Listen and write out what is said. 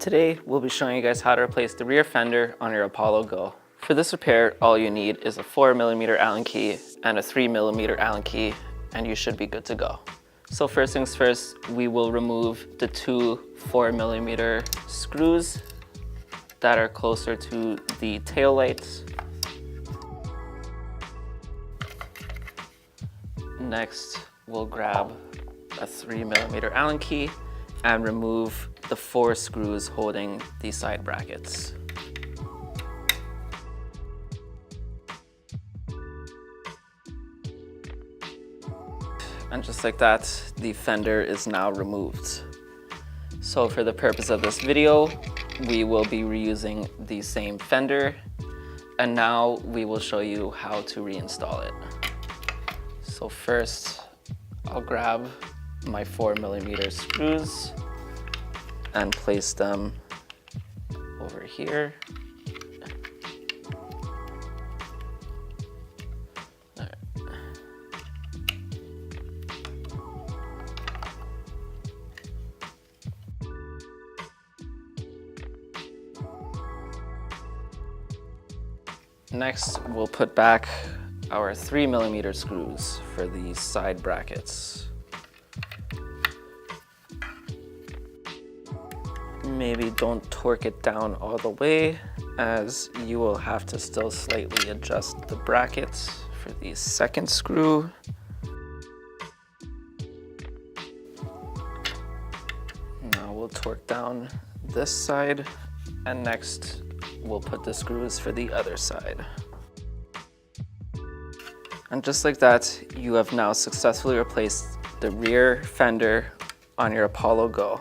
Today, we'll be showing you guys how to replace the rear fender on your Apollo Go. For this repair, all you need is a 4mm Allen key and a 3mm Allen key, and you should be good to go. So first things first, we will remove the two 4mm screws that are closer to the tail lights. Next, we'll grab a 3mm Allen key and remove the 4 screws holding the side brackets. And just like that, the fender is now removed. So for the purpose of this video, we will be reusing the same fender, and now we will show you how to reinstall it. So first, I'll grab my 4mm screws and place them over here. Next, we'll put back our 3mm screws for the side brackets. Maybe don't torque it down all the way, as you will have to still slightly adjust the brackets for the second screw. Now we'll torque down this side, and next we'll put the screws for the other side. And just like that, you have now successfully replaced the rear fender on your Apollo Go.